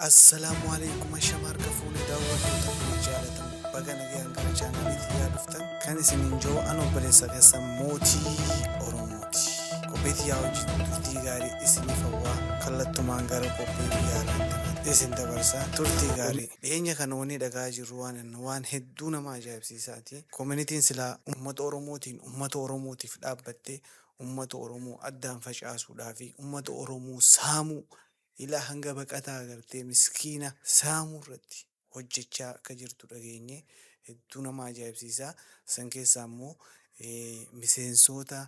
Assalaamu alaykum shamarra fuunee daawwattoota jaalatamu baga nagaan gara chaanaliitti yaaduftan kan isiniin jiru an obboleessa keessan mootii Oromooti. Qopheetti yaa hojii turtii gaarii isiniif hawwaa kallattumaan gara qophii guyyaa irratti isin dabarsaa turtii gaarii. Dhiyeenya kana wanni dhagaa jirru waan hedduu nama ajaa'ibsiisaati. Koominitiin silaa uummata Oromootiif dhaabbattee uummata Oromoo addaan facaasuudhaa fi uummata Oromoo saamuu ila hanga baqataa agartee miskiina saamuu irratti hojjechaa akka jirtu dhageenye hedduu nama ajaa'ibsiisa. San keessaa immoo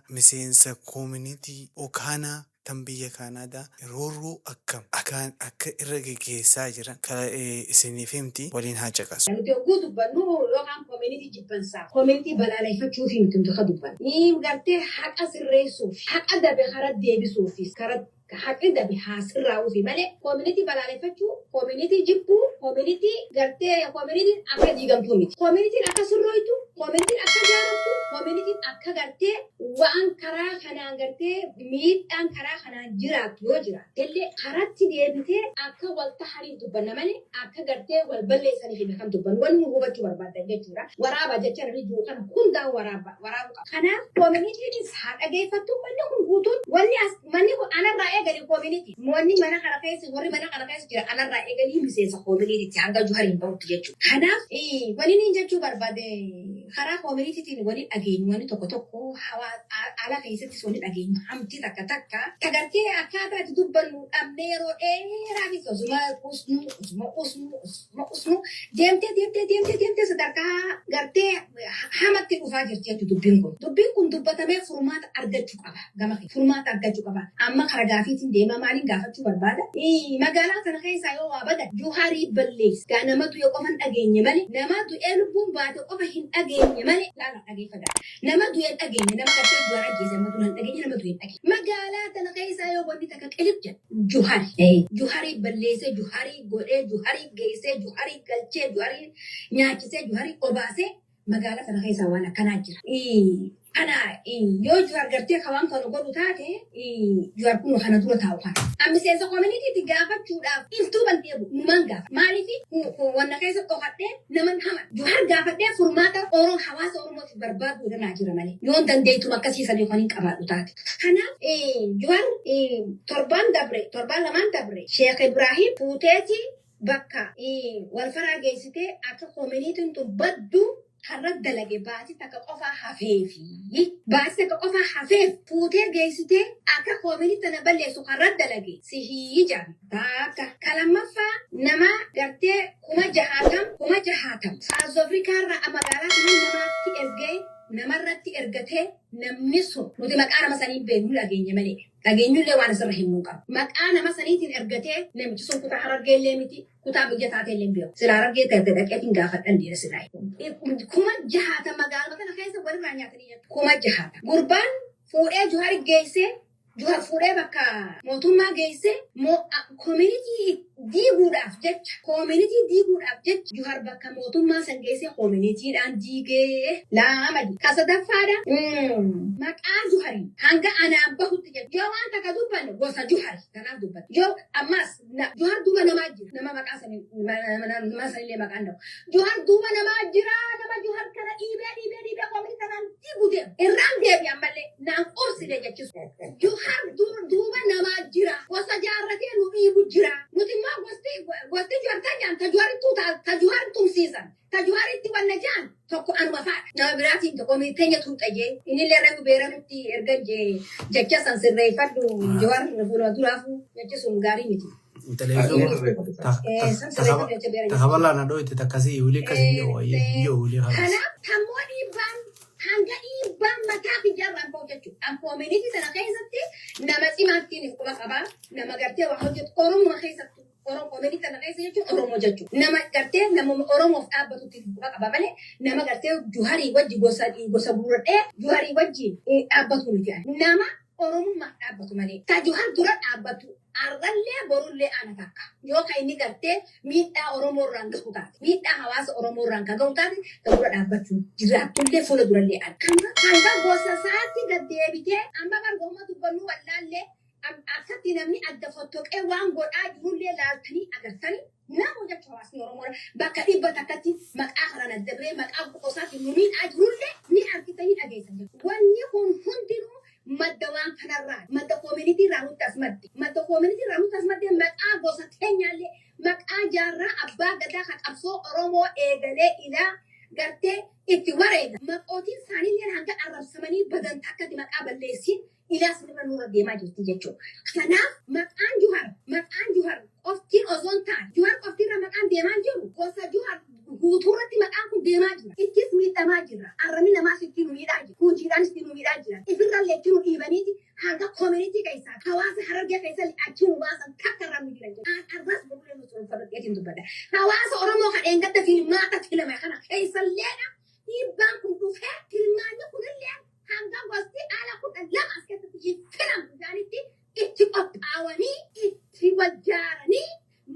miseensa koomunitii Okaanaa tan biyya Kaanaadaa roorroo akka irra geggeessaa jiran kan isiniif himti waliin haa caqasu. Yogguu dubbannu yookaan koomunitii jibbansaa koomunitii balaaleffachuuf miti duka dubbannu. Ni gartee haqa sirreessuuf haqa dabe karaa deebisuufis karaa haqqi dabe haasirraa'uufi malee koomunitii balaaleffachuu koomunitii jibbuu koomunitii gartee koomunitiin akka diigamtuu miti. Koomunitiin akka sirrooytu koomunitiin akka jaalattu koomunitiin akka gartee waan karaa kanaan gartee miidhaan karaa kanaan jiraatu yoo jiraate illee karatti deebitee akka wal tahariif dubbanna malee akka gartee wal balleessaniif hin kan dubbannu wanni nu hubachuu barbaadan jechuudha. Waraaba jecha namni jiru kana hundaan waraabu qaba. Kanaaf koomunitiinis haa dhageeffattu manni kun guutuun manni kun anarraa eegali koomuniti. Wanni mana kana keessa jira anarraa eegalii miseensa koomunitiitti hanga juhariin bahutti jechuudha. Kanaaf wanni niin jechuu barbaade karaa koomunitiitiin waliin dhageenyu wanni tokko ala keessattis waliin dhageenyu hamti takka tagartee akkaataa itti dubbannu dhabnee yeroo dheeraa fi osuma usnu deemtee sadarkaa gartee hamatti dhufaa jirti jechuudha dubbiin kun. Dubbiin kun dubbatamee furmaata argachuu qaba. Amma karaa gaafiitiin deemaa maaliin gaafachuu barbaada? Magaalaa sana keessaa yoo waa badan Juharii balleessa. Gaa namatu yoo qofan dhageenye malee nama du'ee lubbuun baate qofa hin dhageenye malee laala dhageeffata. Nama du'ee dhageenye nama gartee du'aa ajjeese nama du'aa dhageenye nama du'ee dhageenye. Magaalaa sana keessaa yoo wanti takka qilib jedhu Juharii balleessee Juharii godhee Juharii geessee Juharii galchee Juharii nyaachisee Juharii obaasee magaalaa sana keessaa waan akkanaa jira. Yoo Juhar gartee kawaan kan godhu taate Juhar kun kana dura taa'u kana. Miseensa koomunitiitti gaafachuudhaaf iltuu bandeebu numan gaafa. Maaliif wanna keessa dhokadhee naman hama. Juhar gaafadhee furmaata hawaasa Oromootiif barbaaduu danaa jira malee. Yoon dandeettu akkasiisan yookaan hin qabaadhu taate. Kanaaf Juhar torban lamaan dabre Sheekh Ibrahim fuuteeti bakka wal faraa geessitee akka koomunitiin tun baddu har'a dalage baasii takka qofaa hafeef fuutee geessitee akka koomunitii tana balleessu har'a dalage sihii jaabi. Bakka kalammaffaa nama gartee kuma jahaatam. South Afrikaa irraa magaalaa kana namarratti ergatee namni sun nuti maqaa nama sanii beeknu dhageenya malee. Dhageenyullee waan asirra himuu qaba. Maqaa nama saniitiin ergatee namichi sun kutaa Harargeellee miti kutaa biyya taateellee hin beeku. Sila Harargee ta'e dhaqeetiin gaafadhan dhiira silaa. Kuma jahaata magaalota kana keessa walirraa nyaatanii jirtu. Kuma jahaata. Gurbaan fuudhee Juhar geessee Juhar fuudhee bakka mootummaa geessee koomunitii diiguudhaaf jecha Juhar bakka mootummaa san geessee koomunitiidhaan diigee laamadi. Kasadaffaadha maqaa Juharii hanga anaan bahutti jecha yoo waan takka dubbanne gosa Juhari kanaaf dubbanne. Yoo ammas Juhar duuba namaa jira nama maqaa sanillee maqaan dhabu. Juhar duuba namaa jira nama Juhar kana dhiibee koomunitii kanaan diiguu deemu. Irraan deebi ammallee naan qorsile jechisu. Juhar duuba namaa jira gosa jaarratee nu dhiibu jira. Nuti immoo gosti Juhar jaan ta Juhar tumsiisan ta Juharitti wanna jaan tokko anuma faadha. Nama biraatiin tokko teenya tuuxayee inillee reefu beeramutti erga jecha san sirreeffadhu Juhar fuula duraafu jechi sun gaarii miti. Tahabalaa na dho'ite takkasii ulee akkasii yoo ulee haala. Kanaaf tammoo dhiibbaan hanga dhiibbaan mataa fi jarraan bahu jechuudha. Koomunitii sana keessatti nama cimaattiin quba qabaa nama gartee waa hojjetu Oromoo keessatti koomunitii sana keessa jechuun Oromoo jechuudha. Nama gartee nama Oromoof dhaabbatutti quba qaba malee nama gartee Juharii wajji gosa guurradhee Juharii wajji dhaabbatu miti. Nama Oromummaa dhaabbatu malee ta Juhar dura dhaabbatu. Argallee borullee ana takka. Yoo kan inni gartee miidhaa Oromoo irraan gahu taate, miidhaa hawaasa Oromoo irraan gahu taate, dura dhaabbachuu jiraatullee fuula durallee ana. Hanga gosa isaatti gad deebitee amma bargooma dubbannuu wallaallee akkatti namni adda fottoqee waan godhaa jirullee laaltanii agartanii nama jecha hawaasni Oromoo bakka dhibba takkatti maqaa kana addabree maqaa boqosaatti nu miidhaa jirullee ni argitanii dhageessan jiru. Wanni kun hundinuu madda waan kanarraa madda koominiti irraa nutti as madde madda koominiti irraa nutti as madde maqaa gosa keenyaallee maqaa jaarraa abbaa gadaa kan qabsoo Oromoo eegalee ilaa gartee itti wareega maqootiin isaaniillee hanga arrabsamanii badan takkatti maqaa balleessin ilaa sinirra nurra deemaa jirti jechuudha. Kanaaf maqaan Juhar qoftiin osoon ta'an Juhar qoftiirra maqaan deemaa jiru gosa Juhar guutuurratti maqaan kun deemaa jira. Ittis miidhamaa jira. Arrabni namaas itti nu miidhaa jira. Hojiidhaanis itti nu miidhaa jira. Ifirrallee itti nu dhiibaniiti hanga koominiti keessaa hawaasa Harargee keessa achi nu baasan takkarraa nu jiran jira. Arras bulee nu tolfadheetiin dubbadha. Hawaasa Oromoo kan eeggatta filmaata filame kana keessalleedha. Dhiibbaan kun dhufee filmaanni kunillee hanga gosti ala kudha lama as keessatti filamu isaanitti itti qophaa'anii itti wajjaaranii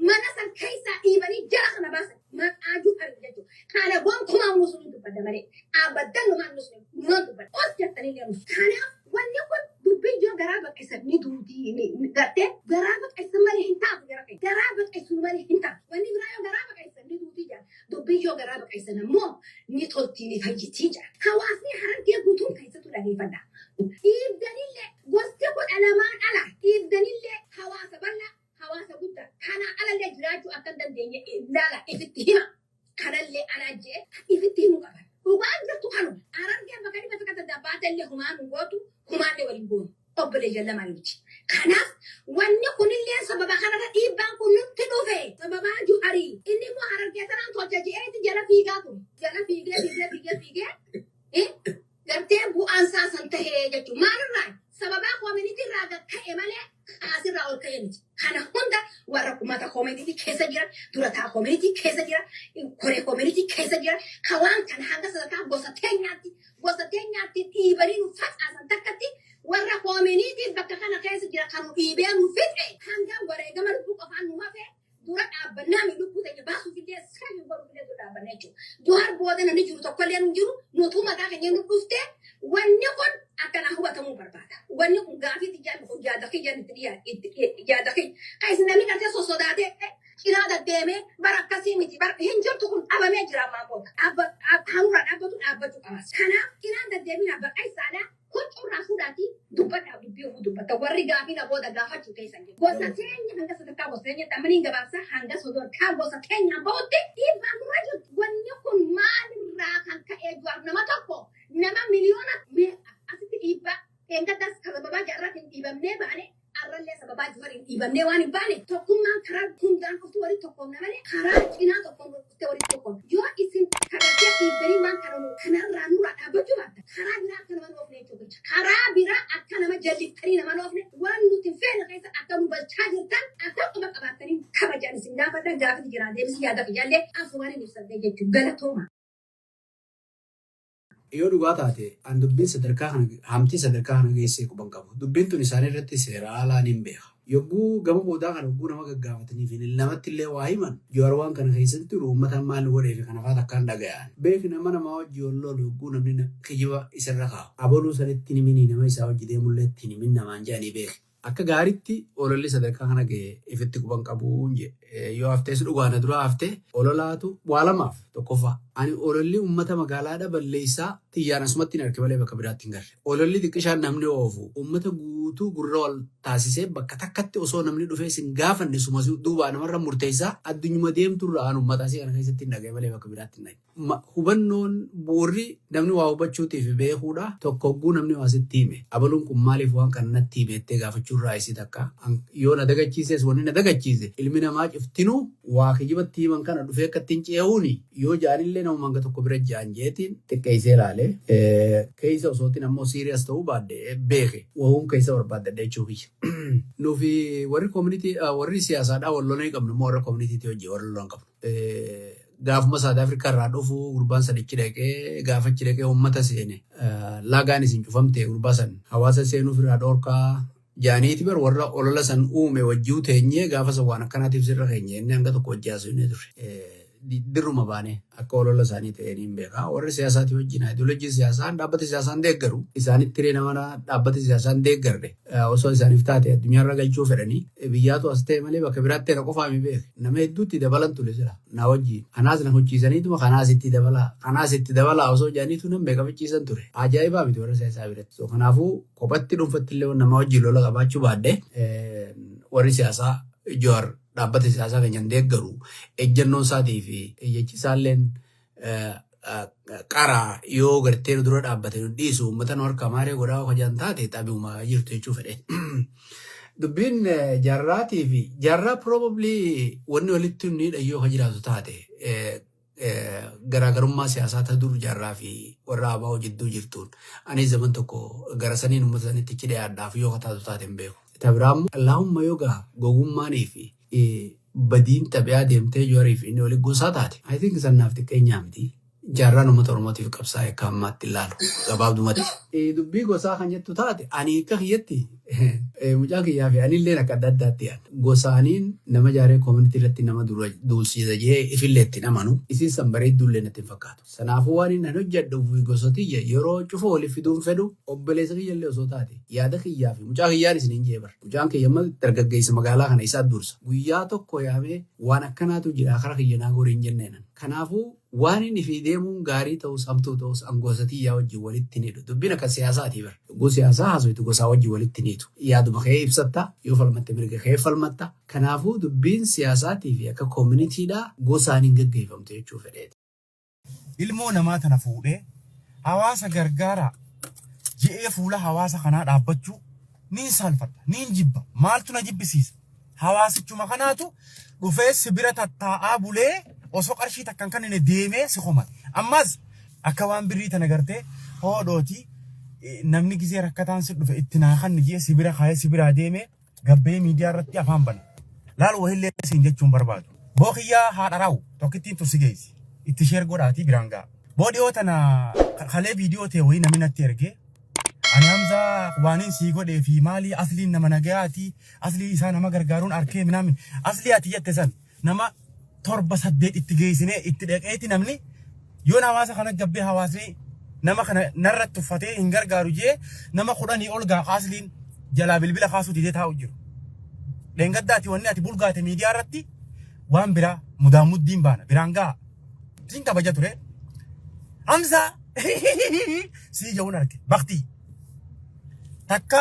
mana san keessaa dhiibanii jara kana baasan. Maqaa Juhar jechuudha. Kana gonkumaa musuun dubbadda malee abaddan numaan musuun numaan dubbadda. Os jettanii deemu. Kanaaf wanni kun dubbiin yoo garaa baqqisan ni duutii gartee garaa baqqisan malee hin taatu gara kee. Garaa baqqisan malee hin taatu. Wanni biraa yoo garaa baqqisan ni duutii jira. Dubbiin yoo garaa baqqisan ammoo ni toltii ni fayyitii jira. Hawaasni Harargee guutuun keessattuu dhageeffadha. Dhiibdanillee gosti kudha lamaan ala dhiibdanillee hawaasa bal'aa. Hawaasa guddaa kanaa alallee jiraachuu akka dandeenye ilaala ifitti hima. Kanallee alaa jee ifitti himu qaban. Dhugaan jirtu kanuma. Harargeen bakka dhibba takka daddabaatellee humaan nu gootu humaallee waliin goonu. Obbolee jallamaan miti. Kanaaf wanni kunillee sababa kanarra dhiibbaan kun nutti dhufe. Sababaa Juharii. Inni immoo Harargee sanaan tolcha je'eeti jala fiigaa ture. Jala fiigee. Gartee bu'aan saasan tahee jechuudha. Maalirraa? Sababaa koominiti irraa ka'e malee asirraa ol ka'e miti. Kana hunda warra uummata koominiti keessa jira, durataa koominiti keessa jira, koree koominiti keessa jira. Kawaan kana hanga sadarkaa gosa teenyaatti dhiibanii nu facaasan takkatti warra koominiti bakka kana keessa jira kan nu dhiibee nu fixe hanga wareegama lubbuu qofaan nu hafe dura dhaabbannaa mi lubbuu ta'e baasuuf illee sirrii baruu illee dhaabbanna jechuudha. Juhar booda namni jiru tokko illee nu jiru nutuu mataa keenya nu dhuftee wanni kun akkana hubatamuu barbaada. Wanni kun gaafii tijaan kun yaadakii yaadakii kaayis namni gartee sosodaatee cinaa deddeemee bara akkasii miti bara hin jirtu kun dhabamee jira ammaa booda hamurraa dhaabbachuu qabas. Kanaaf cinaan deddeemina baqa isaadhaa kun curraa fuudhaatii dubbadhaa dubbii ofuu dubbatta warri gaafii na booda gaafachuu keessan jiru. Gosa keenya hanga sadarkaa gosa keenya dhamanii gabaabsaa hanga sadarkaa gosa keenya bahutti dhiibbaa nurra jirtu. Wanni kun maalirraa kan ka'ee jiru nama tokko nama miliyoona asitti dhiibbaa eeggatas sababaa jaarraatiin dhiibamnee baane arrallee sababaa Juhariin dhiibamnee waan hin baane tokkummaan karaa hundaan dhuftu walitti tokkoomna malee karaa cinaa tokkoon dhuftee walitti tokkoomna. Yoo isin kadhattee dhiibbanii waan kanarraa nurraa dhaabbachuu baatta karaa biraa akka nama noofne jechuudha. Karaa biraa akka nama jallittanii nama noofne waan nuti hin feene keessa akka nu balchaa jirtan akka quba qabaattanii kabajaan isin gaafadha gaafati jiraa deebisi yaada fayyaallee asumaan hin ibsadhee jechuudha. Galatooma. Yoo dhugaa taate an dubbiin sadarkaa kana hamtii sadarkaa kana geessee quban qabu. Dubbiin tun isaan irratti seera haalaan hin beeka. Yogguu gama boodaa kana yogguu nama gaggaafataniif namatti illee waa himan Juhar waan kana keessatti uummata maal godheef kana fa'aa takkaan dhaga'an. Beeki nama namaa wajji ol loolu yogguu namni kijiba isarra kaa'u. Abaluu sanitti himini nama isaa wajji deemullee ittiin himin namaan jedhanii beeki. Akka gaariitti ololli sadarkaa kana ga'e ifitti quban qabu yoo haftees dhugaana dura haftee ololaatu waa lamaaf tokkoffaa. Ani ololli uummata magaalaadha balleessaa xiyyaan asumatti hin arge malee bakka biraatti hin garre. Ololli xiqqishaan namni oofu uummata guutuu gurra wal taasisee bakka takkatti osoo namni dhufee sin gaafanne suma duubaa namarra murteessaa addunyuma deemturra aan uummata asii kana keessatti hin dhagaye malee bakka biraatti hin dhagaye. Hubannoon bu'uurri namni waa hubachuutiif beekuudha tokko hogguu namni waa sitti hime. Abaluun kun maaliif waan kana natti himeettee gaafachuurraa isii takka yoo na dagachiises wanni na dagachiise ilmi namaa ciftinuu waa kijibatti himan kana dhufee akka ittiin ce'uuni yoo jaanillee nama manga tokko bira jaan jeetiin xiqqeessee ilaalee keessa osootiin ammoo siiriyaas ta'uu baadde beeke wahuun keessa barbaadadha jechuufi. Nuufi warri koomunitii warri siyaasaadhaa wallolanii qabnu immoo warra koomunitiitii hojii warra lolan qabnu. Gaafuma South Africa irraa dhufu gurbaan sadichi dhaqee gaafachi dhaqee uummata seene laagaan isin cufamte gurbaa san hawaasa seenuuf irraa dhoorkaa jaaniiti bar warra olola san uume wajjuu teenyee gaafa san waan akkanaatiif sirra keenya inni hanga tokko wajjii haasofnee ture. dirruma baane akka olola isaanii ta'anii hin beekaa. Warri siyaasaatii wajjin ideoloojii siyaasaan dhaabbata siyaasaan deeggaru isaanitti tiree nama dhaabbata siyaasaan deeggarre osoo isaaniif taate addunyaarra galchuu fedhanii biyyaatu as ta'e malee bakka biraatti irra qofaa mi beeke. Nama hedduutti dabalan ture jira na wajjin. Kanaas na hojjiisaniituma kanaas itti dabalaa osoo jaaniitu nan beekafachiisan ture. Ajaa'ibaa miti warra siyaasaa biratti. Kanaafuu kophatti dhuunfatti illee nama wajjin lola qabaachuu baadde warri siyaasaa Jawaar dhaabbata siyaasaa keenyan deeggaru ejjennoon isaatii fi ejjechisaalleen qaraa yoo gartee dura dhaabbate dhiisu uummata nu harka maaree godhaa hojjan taate xabi'umaa jirtu jechuu fedhe. Dubbiin jaarraatii fi jaarraa probably wanni walitti inni dhayyoo kan jiraatu taate garaagarummaa siyaasaa ta'e dur jaarraa fi warra abaa jidduu jirtuun ani zaman tokko gara saniin uummata sanitti cidhe addaaf yoo kataatu taate hin beeku. Tabiraamu Allahumma yoga gogummaanii fi badiin tabi'aa deemtee Jawaarii fi inni waliin gosaa taate. I think sannaaf xiqqeenyaa miti. Jaarraan uummata Oromootiif qabsaa'e akka ammaatti ilaalu gabaabdumatti. Dubbii gosaa kan jettu taate ani akka kiyyatti mucaa kiyyaa fi anillee akka adda addaatti yaadda. Gosaaniin nama jaaree koominiti irratti nama duulsiisa jee ifillee itti namanu isin san bareeddullee natti hin fakkaatu. Sanaafuu waan inni hojjedhuuf gosatiyya yeroo cufa waliif fiduun fedhu obboleessa kiyyallee osoo taate yaada kiyyaa fi mucaa kiyyaan isin hin jeebar. Mucaan kiyya dargaggeessa magaalaa kana isaa dursa. Guyyaa tokko yaamee waan akkanaatu jira kara kiyyanaa gorii hin jenneenan. Kanaafuu waan inni fi deemuun gaarii ta'us hamtuu ta'us angosatiyyaa wajjin walitti niidhu. Dubbiin akka siyaasaatii bara. Gosa siyaasaa haasawatu gosaa wajjin walitti niitu. Yaaduma kee ibsatta yoo falmatte mirga kee falmatta. Kanaafuu dubbiin siyaasaatii fi akka koominitiidhaa gosaan hin gaggeeffamtu jechuu fedheeti. Ilmoo namaa tana fuudhee hawaasa gargaara je'ee fuula hawaasa kanaa dhaabbachuu niin saalfadha niin jibba maaltu na jibbisiisa. Hawaasichuma kanaatu dhufee sibira tattaa'aa bulee osoo qarshii takkan kan inni deemee si komate. Ammas akka waan birrii tana gartee hoodhooti namni gisee rakkataan si dhufe itti naakan ni jee sibira kaayee sibiraa deemee gabbee miidiyaa irratti afaan bana. Laal wahillee siin jechuun barbaadu. Bookiyyaa haadha raawwu tokkittiin tursi geessi. Itti sheer godhaatii biraan ga'a. Boodhiyoo tana kalee viidiyoo ta'e wayii namni natti ergee ani Hamzaa waaniin sii godhee fi maalii asliin nama nagayaati aslii isaa nama gargaaruun arkee minaamin aslii ati jette san nama 7-8 itti geessinee itti dhaqeeti namni yoo hawaasa kana gabbee hawaasni nama kana narratti uffatee hin gargaaru jee nama 10 ol gaa asliin jalaa bilbila kaasuu didee taa'u jiru. Leengaddaati wanni ati bulgaate miidiyaa irratti waan biraa mudaamuddiin baana biraan ga'a. Siin kabaja ture. Hamzaa sii jawun arge bakti. Takka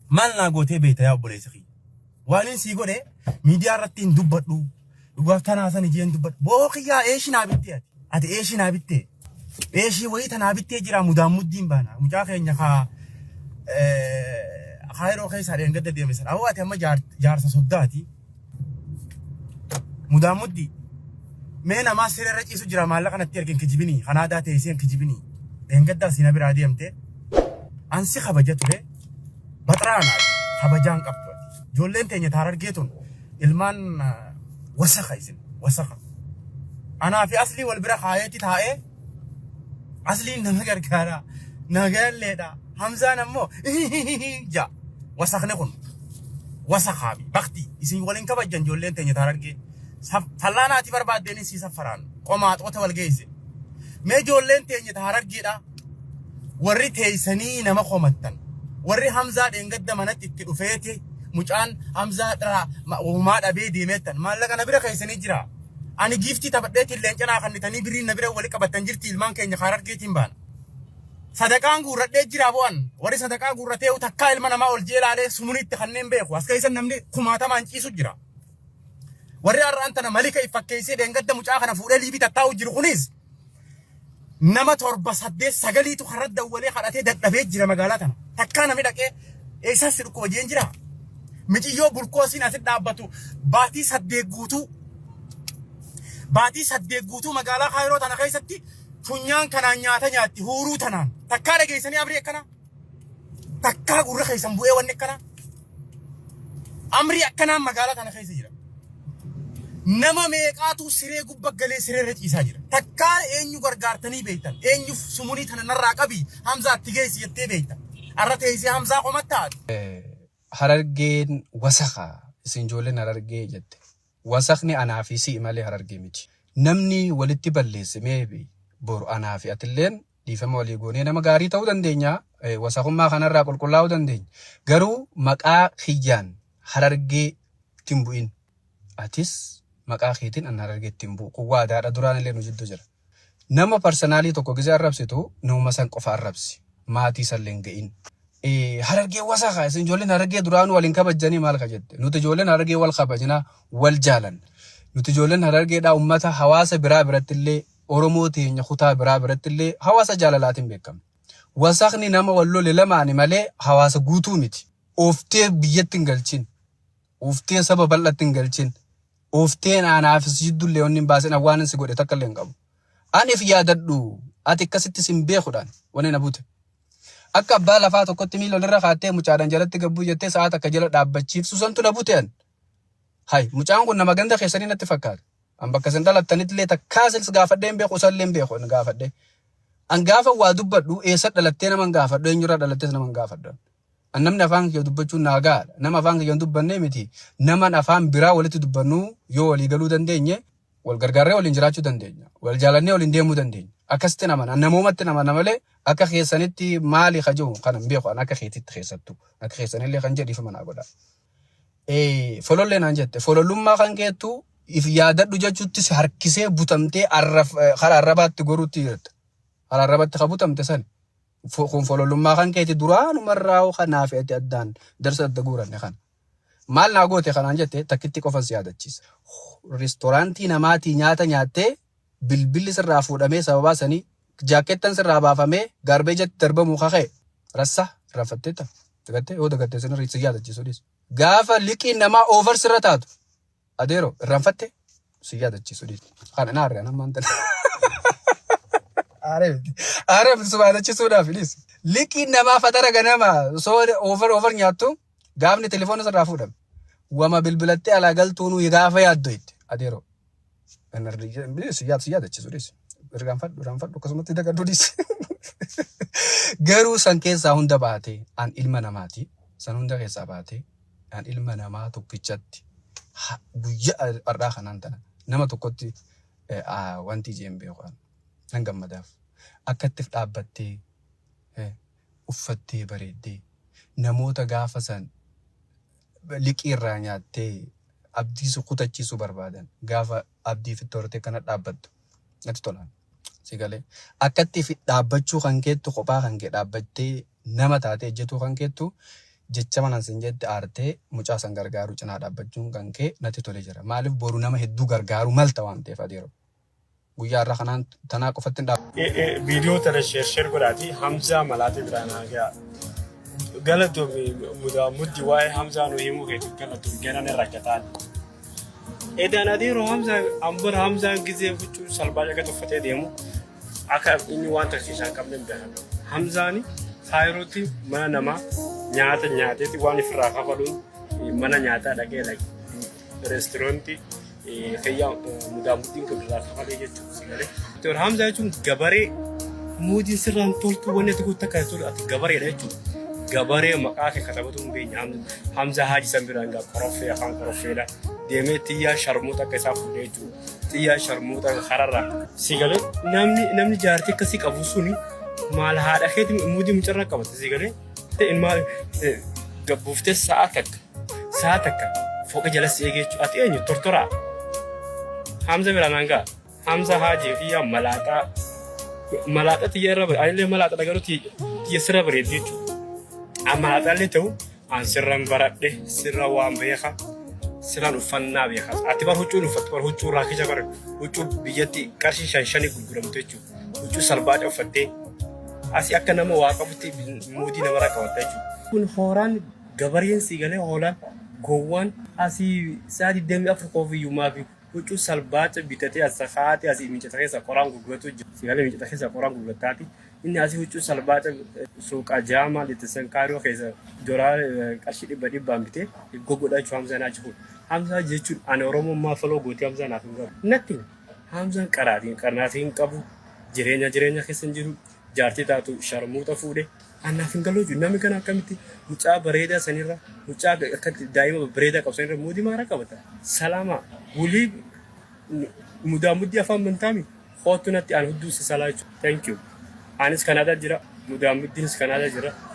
maal naa gootee beekta yaa obboleessa kiyya. Waaniin sii godhe miidiyaa irratti hin dubbadhu. Dhugaaf tanaa san ijeen dubbadhu. Bookiyyaa eeshii naa bittee ati. Ati eeshii naa bittee. Eeshii wayii tanaa bittee jira mudaamuddiin baana. Mucaa keenya yeroo keessaa dheengadda deeme sana. Awwa ati amma jaarsa soddaati. Mudaamuddii. Mee namaa siree ciisu jira maallaqa natti ergeen kijibinii. Kanaadaa teesseen kijibinii. Dheengaddaa siina biraa deemtee. Ansi kabaja ture. Baxraanaa kabajaan qabdu. Ijoolleen teenya taarargeetun ilmaan wasaqa isin wasaqa. Anaa fi aslii wal bira kaayeeti taa'ee asliin nama gargaara nagalleedha. Hamzaan ammoo ja wasaqni kun wasaqaabi bakti isin waliin kabajan ijoolleen teenya taarargee. Fallaanaati barbaaddeenis si safaraan qomaaxota wal geesse. Mee ijoolleen teenya taarargeedha. Warri teessanii nama qomattan. Warri Hamzaa dheengadda manatti itti dhufeeti mucaan Hamzaa dhaa uumaa dhabee deemeettan maallaqa na bira keessanii jira. Ani giiftii taphadheetiin leencanaa kannitanii biriin na bira wali qabattan jirti ilmaan keenya kaarargeetiin baana. Sadaqaan guurradhee jira bu'an warri sadaqaa guurratee takkaa ilma namaa ol jeelaalee sumunitti kanneen beeku as keessan namni kumaatamaan ciisu jira. Warri har'aan tana malika ifakkeessee dheengadda mucaa kana fuudhee liibii tattaa'u jiru kunis nama 7-8 harratti dawwalee kadhatee dadhabee jira magaalaa tana. Takkaa namni dhaqee eessaas dhukkuba jeen jira. Mijiyyoo bulkoosiin asitti dhaabbatu baatii 8 guutuu magaalaa Kaayiroo tana keessatti funyaan kanaan nyaata nyaatti huuruu tanaan. Takkaa dhageessanii amrii akkana. Takkaa gurra keessan bu'ee wanni akkana. Amrii akkanaan magaalaa tana keessa jira. Nama meeqaatu siree gubba galee siree irra ciisaa jira. Takkaa eenyu gargaartanii beektan. Eenyu sumunii tana narraa qabii Hamzaatti geessi jettee beektan. Arra teessee Hamzaa qomattaati. Harargeen wasaqa isin ijoolleen harargee jette. wasaqni anaa fi si malee harargee miti. Namni walitti balleessimee boru anaa fi atilleen dhiifama walii goonee nama gaarii ta'uu dandeenya. Wasaqummaa kanarraa qulqullaa'uu dandeenya. Garuu maqaa kiyyaan harargee ittiin bu'in. Atis maqaa keetiin an harargee ittiin bu'u. Kun waadaadha duraan illee nu jidduu jira. Nama parsanaalii tokko gisee arrabsitu nama san qofa arrabsi. Maatii salleen ga'in. Harargee wasaqa isin ijoolleen harargee duraanuu waliin kabajanii maal ka jette? Nuti ijoolleen harargee wal kabajnaa wal jaalan. Nuti ijoolleen harargeedhaa uummata hawaasa biraa biratti illee Oromoo teenya kutaa biraa biratti illee hawaasa jaalalaatiin beekama. Wasaqni nama wal lole lamaani malee hawaasa guutuu miti. Ooftee biyyatti hin galchin. Ooftee saba bal'atti hin galchin. Ooftee naanaafis jiddullee wanni hin baasin waan si godhe takka illee hin qabu. Aniif yaadadhu ati akkasitti sin beekudhaan wanni na bute. Akka abbaa lafaa tokkotti miila olirra kaatee mucaadhaan jalatti gabbuu jettee sa'aat akka jala dhaabbachiiftu santu na butean. Hai mucaan kun nama ganda keessanii natti fakkaata. An bakka isin dhalattanitti illee takkaasis gaafadhee hin beeku isallee hin beeku gaafadhee. An gaafa waa dubbadhu eessa dhalattee nama hin gaafadhu eenyurraa dhalattees nama hin gaafadhu. An namni afaan kiyya dubbachuun naa gaala. Nama afaan kiyya hin dubbannee miti. Naman afaan biraa walitti dubbannu yoo walii galuu dandeenye wal gargaarree waliin jiraachuu dandeenya. Wal jaalannee waliin deemuu dandeenya. Akkasitti namoomatti nama malee akka keessanitti maali kajuu kana hin beeku akka keetitti keessattu. Akka keessanillee kan jedhiifama naa godha. Folollee naan jette folollummaa kan keettu if yaadadhu jechuutti si harkisee butamtee karaa arrabaatti goruutti jirta. Karaa arrabaatti ka butamte sani. Kun folollummaa kan keetti duraanumarraa kanaa fe'ate addaan darsa adda guuranne kana. Maal naa goote kanaan jette takkitti qofan si yaadachiisa. Reestooraantii namaatii nyaata nyaattee bilbilli sirraa fuudhamee sababaa sanii jaakettan sirraa baafamee gaarbeejatti darbamuu kaka'e rassa raffatteetta. Dagattee yoo dagattee sinirri si yaadachiisuudhis. Gaafa liqiin namaa over sirra taatu adeero irraanfatte si yaadachiisuudhis. Kana na argaa nammaan tana. Aare su yaadachiisuudhaafis. Liqiin namaa fatara ganama soo over nyaattu gaafni telefoona sirraa fuudhame. Wama bilbilattee alaa galtuun gaafa yaaddu itti adeero. Si yaadachiisuudhis. Irraanfadhu akkasumatti dagadduudhis. Garuu san keessaa hunda baatee an ilma namaati. San hunda keessaa baatee an ilma namaa tokkichatti guyyaa har'aa kanaan tana nama tokkotti wanti ijeen beekan nan gammadaaf. Akkattiif dhaabbattee uffattee bareeddee namoota gaafa san liqii irraa nyaattee abdii kutachiisuu barbaadan gaafa abdii fitti hortee kana dhaabbattu natti tolaan. Sigalee akkattiif dhaabbachuu kan keettu kophaa kan kee dhaabbattee nama taatee ejjetuu kan keettu jecha manan sin jette aartee mucaa san gargaaru cinaa dhaabbachuun kan kee natti tolee jira. Maaliif boru nama hedduu gargaaru malta waan ta'eef adeero. Guyyaa irraa kanaan tanaa qofatti Viidiyoo tana sheer godhaati Hamzaa Malaatee Biraanaa gaa. Galatoomi muddi waa'ee Hamzaa nu himuu keetu galatoomi ganaan irraa gataan. Edaan adeero Hamzaa gizee fuchuu salphaa jaga tuffatee deemu akka inni waan taksiisaa hin qabne hin beekamu. Hamzaani taayirootti mana namaa nyaata nyaateetti waan ofirraa kafaluun mana nyaataa dhaqee reestooraantii fayyaa mudaamuutiin irraa kafalee jechuudha. Hamzaa jechuun gabaree muudiin sirraan toltuu wanni ati guutuu akka tolu ati gabareedha jechuudha. Gabaree maqaa kee katabatu hin beekne Hamzaa Haaji Sambiraan gaa koroffee afaan koroffeedha. Deemee xiyyaa sharmuuta akka isaa fuudhee jechuudha. Xiyyaa sharmuuta kararraa. Sigalee namni jaartii akkasii qabu suni maal haadha keetti muudii mucarraa qabate sigalee. Maal gabbuuftee sa'a takka fooqa jalas eegee jechuudha. Ati eenyu tortoraa. Hamza Biraanaan gaa Hamza Haaji fi malaaxa xiyya irra bare anillee malaaxa dhagaruu xiyya sirra bareeddi jechuudha. Malaaxaallee ta'u an sirraan baradhe sirra waan beeka sirraan uffannaa beeka. Ati bar huccuun uffattu bar huccuu raakisha bar huccuu biyyatti qarshii 5 gurguramtu jechuudha. Huccuu salphaadha uffattee asii akka nama waa qabutti muudii namarraa qabatta jechuudha. Kun hooraan gabareen sigalee hoolaan gowwaan asii saa 24 koofiyyummaa fi huccuu salphaata bitatee as safaatee asii miicata keessa qoraan gurguratu jira. Sigalee miicata keessa qoraan gurgurataati. Inni asii huccuu salphaata suuqa jaamaa littisan kaaroo keessa doraa qarshii 100 bitee goggodha jechuudha Hamzaan jechuudha. Hamzaa jechuun ani Oromummaa faloo gootii Hamzaa naaf hin qabu. Natti Hamzaan qaraatiin qabu jireenya keessa hin jiru jaartii taatu sharmuuta fuudhe Annaaf hin galuu jiru. Namni kana akkamitti mucaa bareedaa sanirra mucaa akka daa'ima bareedaa qabu sanirra muudii maara qabata. Salama wulii mudaa muddii afaan bantaami. Hootu natti aan hudduu si salaa jechuudha. Thank you. Anis Kanaadaa jira. Mudaa muddiinis Kanaadaa jira.